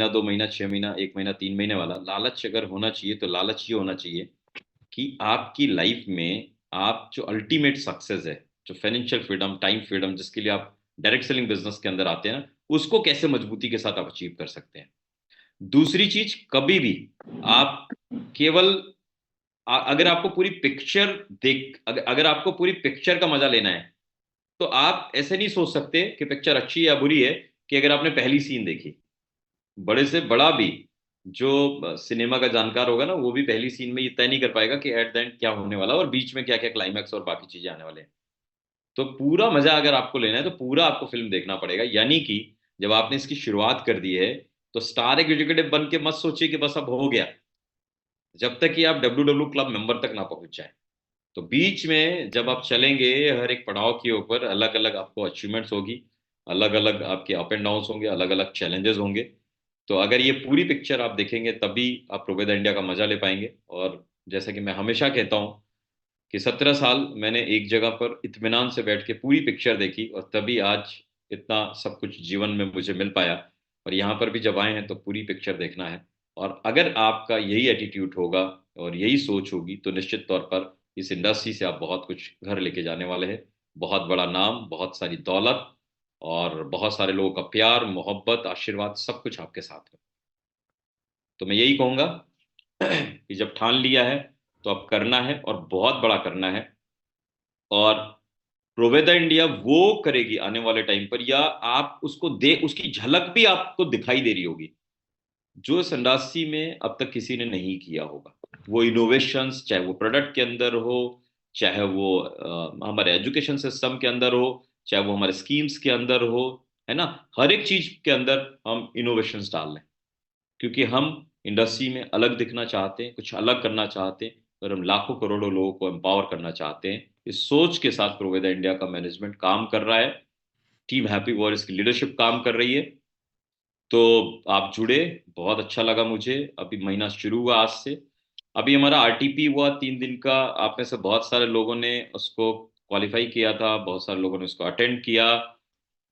महीना, 2 महीना, 6 महीना, 1 महीना, 3 महीने वाला लालच अगर होना चाहिए तो लालच ये होना चाहिए कि आपकी लाइफ में आप जो अल्टीमेट सक्सेस है, जो फाइनेंशियल फ्रीडम, टाइम फ्रीडम, जिसके लिए आप डायरेक्ट सेलिंग बिजनेस के अंदर आते हैं ना, उसको कैसे मजबूती के साथ आप अचीव कर सकते हैं। दूसरी चीज, कभी भी आप केवल अगर आपको पूरी पिक्चर अगर आपको पूरी पिक्चर का मजा लेना है, तो आप ऐसे नहीं सोच सकते कि पिक्चर अच्छी या बुरी है कि अगर आपने पहली सीन देखी। बड़े से बड़ा भी जो सिनेमा का जानकार होगा ना, वो भी पहली सीन में ये तय नहीं कर पाएगा कि एट द एंड क्या होने वाला और बीच में क्या क्या क्लाइमैक्स और बाकी चीजें आने वाले हैं। तो पूरा मजा अगर आपको लेना है तो पूरा आपको फिल्म देखना पड़ेगा। यानी कि जब आपने इसकी शुरुआत कर दी है, तो स्टार एग्जीक्यूटिव बन के मत सोचिए कि बस अब हो गया, जब तक कि आप डब्ल्यू क्लब मेंबर तक ना पहुंच जाए। तो बीच में जब आप चलेंगे, हर एक पड़ाव के ऊपर अलग अलग आपको अचीवमेंट्स होगी, अलग अलग आपके अप एंड डाउन्स होंगे, अलग अलग चैलेंजेस होंगे। तो अगर ये पूरी पिक्चर आप देखेंगे तभी आप प्रोवेदा इंडिया का मजा ले पाएंगे। और जैसा कि मैं हमेशा कहता हूँ कि 17 साल मैंने एक जगह पर इत्मीनान से बैठ के पूरी पिक्चर देखी, और तभी आज इतना सब कुछ जीवन में मुझे मिल पाया। और यहाँ पर भी जब आए हैं तो पूरी पिक्चर देखना है। और अगर आपका यही एटीट्यूड होगा और यही सोच होगी, तो निश्चित तौर पर इस इंडस्ट्री से आप बहुत कुछ घर लेके जाने वाले हैं। बहुत बड़ा नाम, बहुत सारी दौलत, और बहुत सारे लोगों का प्यार, मोहब्बत, आशीर्वाद, सब कुछ आपके साथ है। तो मैं यही कहूंगा कि जब ठान लिया है तो अब करना है, और बहुत बड़ा करना है। और प्रोवेदा इंडिया वो करेगी आने वाले टाइम पर, या आप उसको दे उसकी झलक भी आपको दिखाई दे रही होगी, जो इस इंडस्ट्री में अब तक किसी ने नहीं किया होगा। वो इनोवेशंस, चाहे वो प्रोडक्ट के अंदर हो, चाहे वो हमारे एजुकेशन सिस्टम के अंदर हो, चाहे वो हमारे स्कीम्स के अंदर हो, है ना। हर एक चीज के अंदर हम इनोवेशंस डाल रहे हैं, क्योंकि हम इंडस्ट्री में अलग दिखना चाहते हैं, कुछ अलग करना चाहते हैं, और हम लाखों करोड़ों लोगों को एम्पावर करना चाहते हैं। इस सोच के साथ प्रोवेदा इंडिया का मैनेजमेंट काम कर रहा है, टीम हैप्पी वॉरियर्स की लीडरशिप काम कर रही है। तो आप जुड़े, बहुत अच्छा लगा मुझे। अभी महीना शुरू हुआ आज से। अभी हमारा आरटीपी हुआ 3 दिन का। आप में से बहुत सारे लोगों ने उसको क्वालिफाई किया था, बहुत सारे लोगों ने उसको अटेंड किया।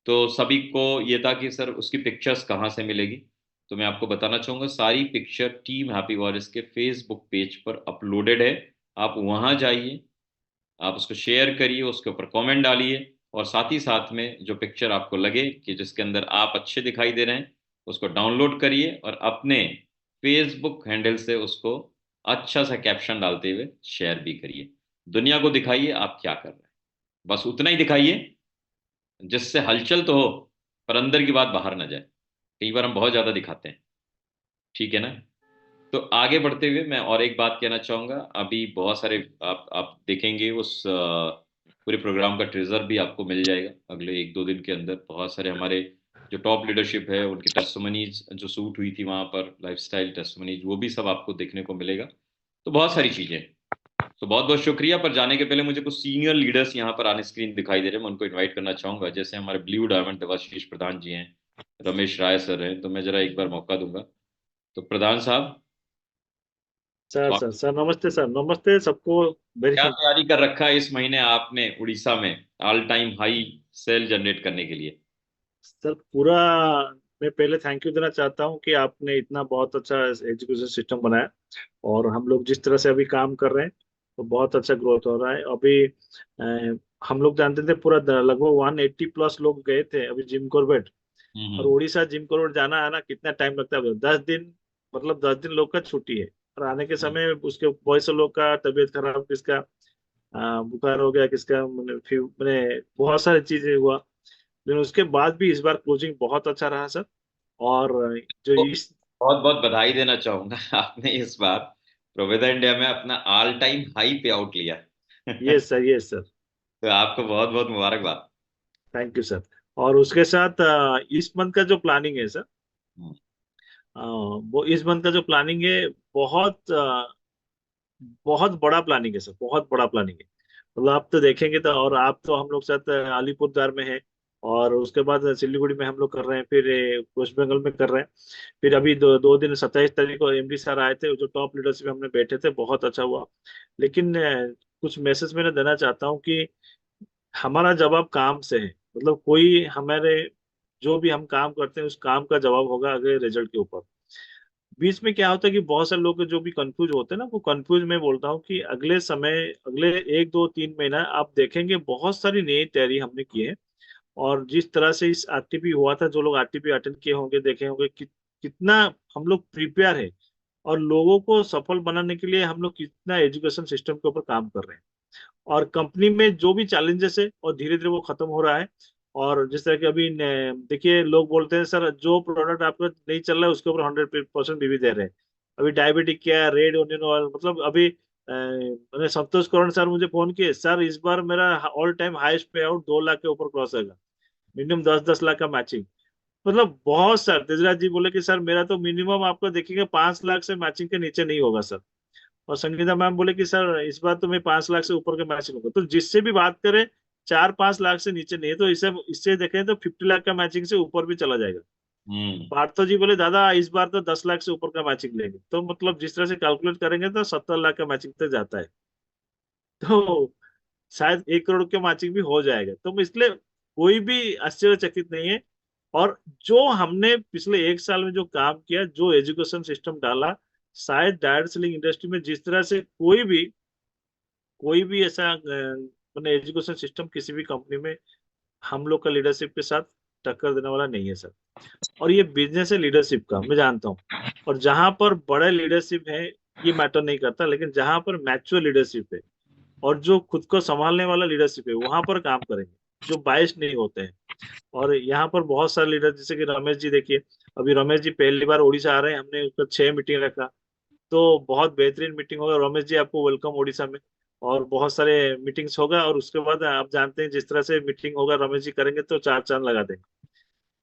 तो सभी को ये था कि सर उसकी पिक्चर्स कहाँ से मिलेगी। तो मैं आपको बताना चाहूँगा, सारी पिक्चर टीम हैप्पी वॉरियर्स के फेसबुक पेज पर अपलोडेड है। आप वहाँ जाइए, आप उसको शेयर करिए, उसके ऊपर कमेंट डालिए, और साथ ही साथ में जो पिक्चर आपको लगे कि जिसके अंदर आप अच्छे दिखाई दे रहे हैं, उसको डाउनलोड करिए और अपने फेसबुक हैंडल से उसको अच्छा सा कैप्शन डालते हुए शेयर भी करिए। दुनिया को दिखाइए आप क्या कर रहे हैं, बस उतना ही दिखाइए जिससे हलचल तो हो, पर अंदर की बात बाहर ना जाए। कई बार हम बहुत ज्यादा दिखाते हैं, ठीक है ना। तो आगे बढ़ते हुए मैं और एक बात कहना चाहूंगा। अभी बहुत सारे आप देखेंगे, उस पूरे प्रोग्राम का ट्रेजर भी आपको मिल जाएगा अगले 1-2 दिन के अंदर। बहुत सारे हमारे जो टॉप लीडरशिप है उनकी टेस्टिमनीज जो शूट हुई थी वहां पर, लाइफस्टाइल टेस्टिमनीज, वो भी सब आपको देखने को मिलेगा। तो बहुत सारी चीजें। तो बहुत बहुत शुक्रिया। पर जाने के पहले मुझे कुछ सीनियर लीडर्स यहाँ पर आने स्क्रीन दिखाई दे रहे हैं, मैं उनको इन्वाइट करना चाहूंगा। जैसे हमारे ब्लू डायमंड देवाशीष प्रधान जी हैं, रमेश राय सर हैं। तो मैं जरा एक बार मौका दूंगा। तो प्रधान साहब, सर सर सर नमस्ते, सर नमस्ते सबको। क्या वेरी तैयारी कर रखा है इस महीने आपने उड़ीसा में all time high sale generate करने के लिए। सर पूरा, मैं पहले थैंक यू देना चाहता हूँ कि आपने इतना बहुत अच्छा एजुकेशन सिस्टम बनाया। और हम लोग जिस तरह से अभी काम कर रहे हैं तो बहुत अच्छा ग्रोथ हो रहा है अभी। हम लोग जानते थे पूरा लगभग 180+ लोग गए थे अभी जिम कॉर्बेट। और हम्म। उड़ीसा जिम कॉर्बेट जाना है ना, कितना टाइम लगता है? 10 दिन, मतलब 10 दिन लोग का छुट्टी है। और आने के हम्म। समय उसके बहुत से लोग का तबीयत खराब, किसका बुखार हो गया, किसका मैंने बहुत सारी चीजें हुआ। लेकिन उसके बाद भी इस बार क्लोजिंग बहुत अच्छा रहा सर। और जो तो इस बहुत बहुत बधाई देना चाहूंगा आपने इस बार प्रोवेदा इंडिया में अपना ऑल टाइम हाई पे आउट लिया। ये सर, ये सर, तो आपको बहुत बहुत मुबारकबाद। Thank you sir. और उसके साथ इस मंथ का जो प्लानिंग है सर, हम्म। वो इस मंथ का जो प्लानिंग है, बहुत बहुत बड़ा प्लानिंग है सर, बहुत बड़ा प्लानिंग है। मतलब आप तो देखेंगे तो, और आप तो हम लोग साथ अलीपुरद्वार में है। और उसके बाद सिलीगुड़ी में हम लोग कर रहे हैं, फिर वेस्ट बंगाल में कर रहे हैं। फिर अभी 2 दिन 27 तारीख को एमडी सर आए थे, जो टॉप लीडरशिप में हमने बैठे थे, बहुत अच्छा हुआ। लेकिन कुछ मैसेज मैंने देना चाहता हूँ कि हमारा जवाब काम से है। मतलब कोई हमारे जो भी हम काम करते हैं उस काम का जवाब होगा अगले रिजल्ट के ऊपर। बीच में क्या होता है कि बहुत सारे लोग जो भी कंफ्यूज होते हैं ना, वो कंफ्यूज मैं बोलता हूँ कि अगले समय, अगले 1 2 3 महीना आप देखेंगे बहुत सारी नई तैयारी हमने की है। और जिस तरह से इस आरटीपी हुआ था, जो लोग आरटीपी अटेंड किए होंगे देखे होंगे कि कितना हम लोग प्रिपेयर है, और लोगों को सफल बनाने के लिए हम लोग कितना एजुकेशन सिस्टम के ऊपर काम कर रहे हैं। और कंपनी में जो भी चैलेंजेस है और धीरे धीरे वो खत्म हो रहा है। और जिस तरह के अभी देखिए लोग बोलते हैं सर जो प्रोडक्ट आपका नहीं चल रहा है उसके ऊपर 100% बीवी दे रहे हैं। अभी डायबिटिक क्या है, रेड ओनियन ऑयल, मतलब अभी मैंने संतोष कौर सर मुझे फोन किए, सर इस बार मेरा ऑल टाइम हाईएस्ट पे आउट 2 लाख के ऊपर क्रॉस होगा, मिनिमम 10 10 लाख का मैचिंग। मतलब बहुत सर, तेजराज जी बोले कि सर मेरा तो मिनिमम आपको देखेंगे 5 लाख से मैचिंग के नीचे नहीं होगा सर। और संगीता मैम बोले कि सर इस बार तो मैं 5 लाख से ऊपर के मैचिंग होगा। तो जिससे भी बात करें 4 5 लाख से नीचे नहीं है, तो इसे इससे देखें तो 50 लाख का मैचिंग से ऊपर भी चला जाएगा। हम्म। पार्थो जी बोले दादा इस बार तो 10 लाख से ऊपर का मैचिंग लेंगे, तो मतलब जिस तरह से कैलकुलेट करेंगे तो 70 लाख का मैचिंग तक जाता है। तो शायद 1 करोड़ के मैचिंग भी हो जाएगा, तो इसलिए कोई भी आश्चर्यचकित नहीं है। और जो हमने पिछले 1 साल में जो काम किया, जो एजुकेशन सिस्टम डाला, शायद डायरेक्ट सेलिंग इंडस्ट्री में जिस तरह से कोई भी ऐसा मैंने एजुकेशन सिस्टम किसी भी कंपनी में हम लोग का लीडरशिप के साथ टक्कर देने वाला नहीं है सर। और ये बिजनेस है लीडरशिप का, मैं जानता हूँ। और जहां पर बड़े लीडरशिप है ये मैटर नहीं करता, लेकिन जहां पर मैच्योर लीडरशिप है और जो खुद को संभालने वाला लीडरशिप है, वहां पर काम करेंगे, जो बायस नहीं होते हैं। और यहाँ पर बहुत सारे लीडर जैसे कि रमेश जी देखिए, अभी रमेश जी पहली बार उड़ीसा आ रहे हैं, हमने उसका 6 मीटिंग रखा। तो बहुत बेहतरीन मीटिंग होगा रमेश जी, आपको वेलकम उड़ीसा में। और बहुत सारे मीटिंग्स होगा, और उसके बाद आप जानते हैं जिस तरह से मीटिंग होगा रमेश जी करेंगे तो चार चांद लगा देंगे।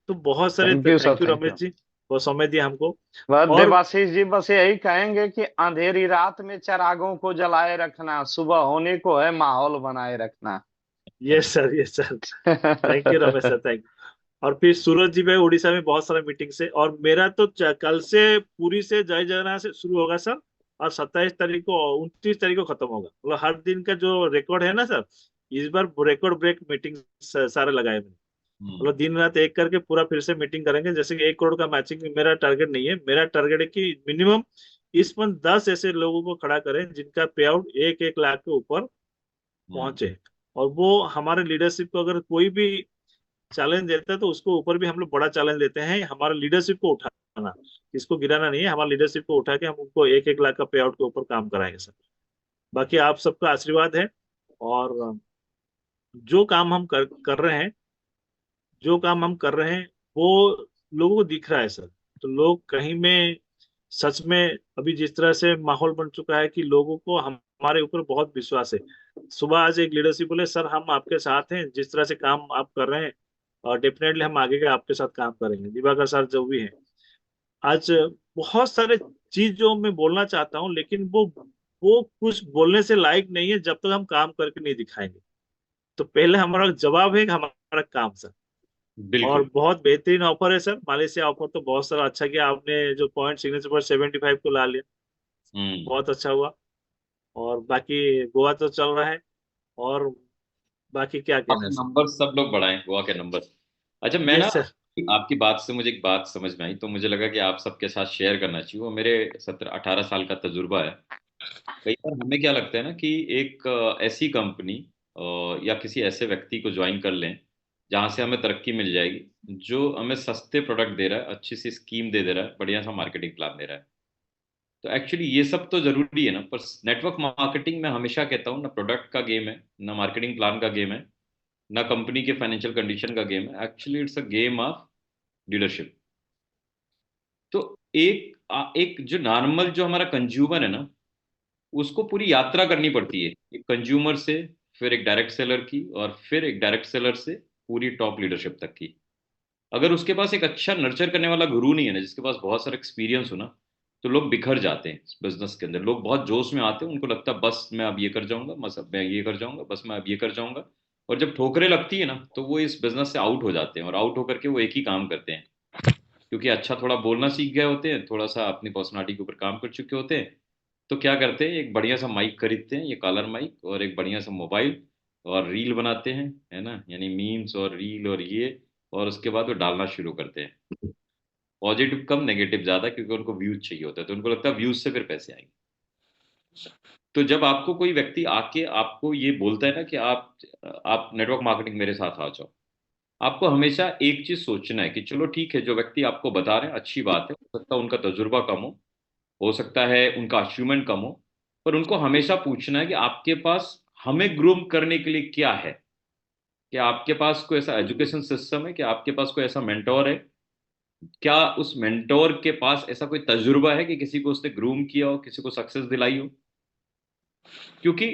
तो बहुत सारे thank you sir, thank you thank Ramesh you. जी, बहुत समय दिया हमको। बस और देवाशीष जी, बस यही कहेंगे कि अंधेरी रात में चिरागों को जलाए रखना, सुबह होने को है माहौल बनाए रखना। Yes sir, yes sir, thank you Ramesh sir, thank you. और फिर सूरज जी भाई उड़ीसा में बहुत सारे मीटिंग से, और मेरा तो कल से पूरी से जय जगन्नाथ से शुरू होगा सर। और 27 तारीख को, 29 तारीख को खत्म होगा, मतलब हर दिन का जो रिकॉर्ड है ना सर, इस बार रिकॉर्ड ब्रेक मीटिंग सारे लगाए मैंने। हम्म। मतलब दिन रात एक करके पूरा फिर से मीटिंग करेंगे। जैसे कि 1 करोड़ का मैचिंग मेरा टारगेट नहीं है, मेरा टारगेट है कि मिनिमम इस मंथ 10 ऐसे लोगों को खड़ा करें जिनका पे आउट 1 1 लाख के ऊपर हम्म। पहुंचे। और वो हमारे लीडरशिप को अगर कोई भी चैलेंज देता है तो उसको ऊपर भी हम लोग बड़ा चैलेंज लेते हैं, हमारा लीडरशिप को उठाना, इसको गिराना नहीं है, हमारा लीडरशिप को उठा के हम उनको 1 1 लाख का पे आउट के ऊपर काम कराएंगे सर। बाकी आप सबका आशीर्वाद है। और जो काम हम कर रहे हैं, जो काम हम कर रहे हैं वो लोगों को दिख रहा है सर। तो लोग कहीं में सच में, अभी जिस तरह से माहौल बन चुका है कि लोगों को हमारे ऊपर बहुत विश्वास है। सुबह आज एक लीडरशिप बोले सर हम आपके साथ हैं, जिस तरह से काम आप कर रहे हैं, और डेफिनेटली हम आगे के आपके साथ काम करेंगे, दिवाकर सर जो भी हैं। आज बहुत सारे चीज जो मैं बोलना चाहता हूँ, लेकिन वो कुछ बोलने से लायक नहीं है जब तक हम काम करके नहीं दिखाएंगे। तो पहले हमारा जवाब है कि हमारा काम सर। और बिल्कुल। बहुत बेहतरीन ऑफर है सर, मालेशिया ऑफर तो बहुत सारा अच्छा किया आपने, जो पॉइंट सिग्नेचर पर 75 को ला लिया, हम्म। बहुत अच्छा हुआ। और बाकी गोवा तो चल रहा है। और बाकी क्या कहना आपके है सर। नंबर सब लोग बढ़ाएं, गोवा के नंबर। अच्छा, मैं ना यस सर। आपकी बात से मुझे एक बात समझ में आई, तो मुझे लगा कि आप सबके साथ शेयर करना चाहिए। वो मेरे 17 18 साल का तजुर्बा है। कई बार हमें क्या लगता है ना कि एक ऐसी कंपनी या किसी ऐसे व्यक्ति को ज्वाइन कर लें जहाँ से हमें तरक्की मिल जाएगी, जो हमें सस्ते प्रोडक्ट दे रहा है, अच्छी सी स्कीम दे रहा है, बढ़िया सा मार्केटिंग प्लान दे रहा है। तो एक्चुअली ये सब तो जरूरी है ना, पर नेटवर्क मार्केटिंग में हमेशा कहता हूँ ना, प्रोडक्ट का गेम है ना, मार्केटिंग प्लान का गेम है, ना कंपनी के फाइनेंशियल कंडीशन का गेम है। Actually it's a game of leadership. तो एक जो नॉर्मल जो हमारा कंज्यूमर है ना, उसको पूरी यात्रा करनी पड़ती है, एक कंज्यूमर से, फिर एक डायरेक्ट सेलर की, और फिर एक डायरेक्ट सेलर से पूरी टॉप लीडरशिप तक की। अगर उसके पास एक अच्छा नर्चर करने वाला गुरु नहीं है ना, जिसके पास बहुत सारा एक्सपीरियंस हो ना, तो लोग बिखर जाते हैं बिजनेस के अंदर। लोग बहुत जोश में आते हैं, उनको लगता है बस मैं अब ये कर जाऊंगा, बस अब मैं ये कर जाऊंगा, बस मैं अब ये कर जाऊंगा। और जब ठोकरें लगती है ना, तो वो इस बिजनेस से आउट हो जाते हैं, और आउट होकर के वो एक ही काम करते हैं, क्योंकि अच्छा थोड़ा बोलना सीख गए होते हैं, थोड़ा सा अपनी पर्सनालिटी के ऊपर काम कर चुके होते हैं। तो क्या करते हैं, एक बढ़िया सा माइक खरीदते हैं, ये कॉलर माइक, और एक बढ़िया सा मोबाइल, और रील बनाते हैं, है ना, यानी मीम्स और रील और ये, और उसके बाद वो डालना शुरू करते हैं, पॉजिटिव कम नेगेटिव ज्यादा, क्योंकि उनको व्यूज चाहिए होता है, तो उनको लगता है व्यूज से फिर पैसे आएंगे। तो जब आपको कोई व्यक्ति आके आपको ये बोलता है ना कि आप नेटवर्क मार्केटिंग मेरे साथ आ जाओ, आपको हमेशा एक चीज सोचना है कि चलो ठीक है, जो व्यक्ति आपको बता रहे हैं अच्छी बात है, हो सकता है उनका तजुर्बा कम हो सकता है उनका अचीवमेंट कम हो, पर उनको हमेशा पूछना है कि आपके पास हमें ग्रूम करने के लिए क्या है। क्या आपके पास कोई ऐसा एजुकेशन सिस्टम है, क्या आपके पास कोई ऐसा मेंटोर है, क्या उस मेंटोर के पास ऐसा कोई तजुर्बा है कि किसी को उसने ग्रूम किया हो, किसी को सक्सेस दिलाई हो। क्योंकि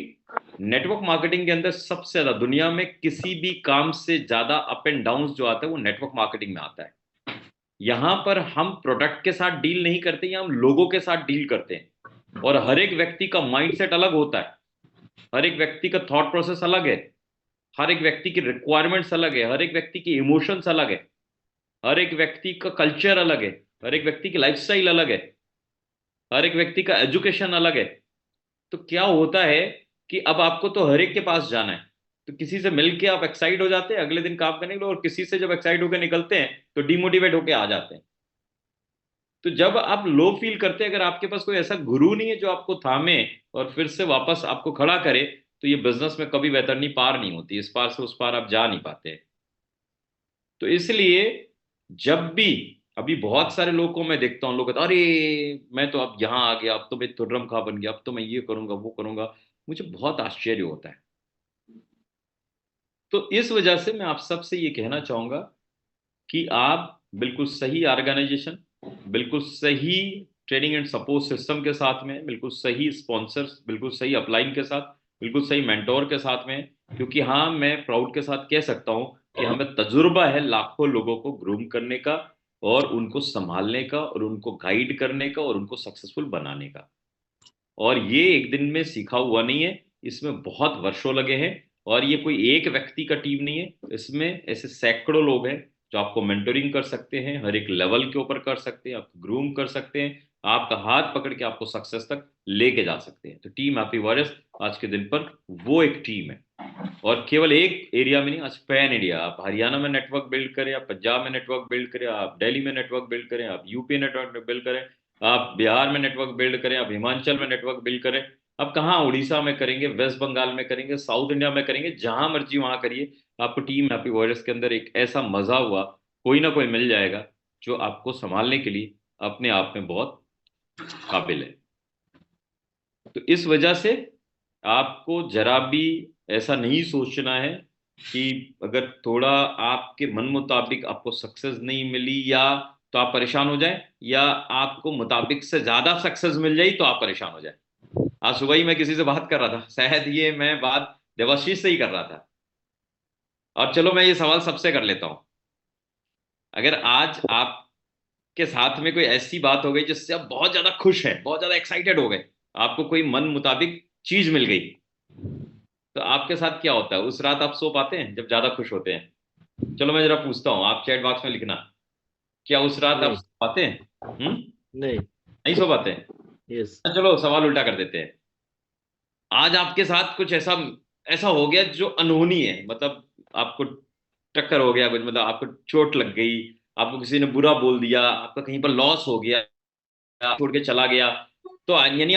नेटवर्क मार्केटिंग के अंदर सबसे ज्यादा दुनिया में किसी भी काम से ज्यादा अप एंड डाउन जो आता है वो नेटवर्क मार्केटिंग में आता है। यहां पर हम प्रोडक्ट के साथ डील नहीं करते, या हम लोगों के साथ डील करते हैं, और हर एक व्यक्ति का माइंडसेट अलग होता है, हर एक व्यक्ति का थॉट प्रोसेस अलग है, हर एक व्यक्ति की रिक्वायरमेंट्स अलग है, हर एक व्यक्ति की इमोशंस अलग है, हर एक व्यक्ति का कल्चर अलग है, हर एक व्यक्ति की लाइफस्टाइल अलग है, हर एक व्यक्ति का एजुकेशन अलग है। तो क्या होता है कि अब आपको तो हर एक के पास जाना है, तो किसी से मिलके आप एक्साइट हो जाते हैं अगले दिन काम करने के लिए, और किसी से जब एक्साइट होकर निकलते हैं तो डिमोटिवेट होकर आ जाते हैं। तो जब आप लो फील करते हैं, अगर आपके पास कोई ऐसा गुरु नहीं है जो आपको थामे और फिर से वापस आपको खड़ा करे, तो ये बिजनेस में कभी बेहतरनी पार नहीं होती, इस पार से उस पार आप जा नहीं पाते। तो इसलिए जब भी, अभी बहुत सारे लोगों को मैं देखता हूँ, लोग कहते हैं, अरे मैं तो अब यहाँ आ गया, अब तो मैं तुर्रम खा बन गया, अब तो मैं ये करूंगा वो करूंगा। मुझे बहुत आश्चर्य होता है। तो इस वजह से मैं आप सबसे ये कहना चाहूंगा कि आप बिल्कुल सही ऑर्गेनाइजेशन, बिल्कुल सही ट्रेनिंग एंड सपोर्ट सिस्टम के साथ में, बिल्कुल सही स्पॉन्सर्स, बिल्कुल सही अपलाइन के साथ, बिल्कुल सही मेंटोर के साथ में। क्योंकि हाँ, मैं प्राउड के साथ कह सकता हूँ कि हमें तजुर्बा है लाखों लोगों को ग्रूम करने का, और उनको संभालने का, और उनको गाइड करने का, और उनको सक्सेसफुल बनाने का। और ये एक दिन में सीखा हुआ नहीं है, इसमें बहुत वर्षों लगे हैं। और ये कोई एक व्यक्ति का टीम नहीं है, इसमें ऐसे सैकड़ों लोग हैं जो आपको मेंटोरिंग कर सकते हैं, हर एक लेवल के ऊपर कर सकते हैं, आपको ग्रूम कर सकते हैं, आपका हाथ पकड़ के आपको सक्सेस तक लेके जा सकते हैं। तो टीम हैप्पी वॉरियर्स आज के दिन पर वो एक टीम है, और केवल एक एरिया में नहीं, आज पैन इंडिया। आप हरियाणा में नेटवर्क बिल्ड करें, आप पंजाब में नेटवर्क बिल्ड करें, आप दिल्ली में नेटवर्क बिल्ड करें, आप यूपी नेटवर्क बिल्ड करें, आप बिहार में नेटवर्क बिल्ड करें, आप हिमाचल में नेटवर्क बिल्ड करें, आप कहाँ उड़ीसा में करेंगे, वेस्ट बंगाल में करेंगे, साउथ इंडिया में करेंगे, जहां मर्जी वहां करिए, आपको टीम हैप्पी वॉरियर्स के अंदर एक ऐसा मजा हुआ कोई ना कोई मिल जाएगा जो आपको संभालने के लिए अपने आप में बहुत काबिल है। तो इस वजह से आपको जरा भी ऐसा नहीं सोचना है कि अगर थोड़ा आपके मन मुताबिक आपको सक्सेस नहीं मिली या तो आप परेशान हो जाए, या आपको मुताबिक से ज्यादा सक्सेस मिल जाए तो आप परेशान हो जाए। आज सुबह ही मैं किसी से बात कर रहा था, शायद ये मैं बात देवाशीष से ही कर रहा था। और चलो मैं ये सवाल सबसे कर लेता हूं, अगर आज आपके साथ में कोई ऐसी बात हो गई जिससे आप बहुत ज्यादा खुश हैं, बहुत ज्यादा एक्साइटेड हो गए, आपको कोई मन मुताबिक चीज मिल गई, तो आपके साथ क्या होता है? उस रात आप सो पाते हैं जब ज्यादा खुश होते हैं? चलो मैं जरा पूछता हूँ, आप चैट बॉक्स में लिखना, क्या उस रात आप नहीं। सो पाते हैं? नहीं। नहीं सो पाते हैं? यस। चलो सवाल उल्टा कर देते हैं, आज आपके साथ कुछ ऐसा ऐसा हो गया जो अनहोनी है, मतलब आपको टक्कर हो गया कुछ, मतलब आपको चोट लग गई, आपको किसी ने बुरा बोल दिया, आपका कहीं पर लॉस हो गया, छोड़ के चला गया, तो यानी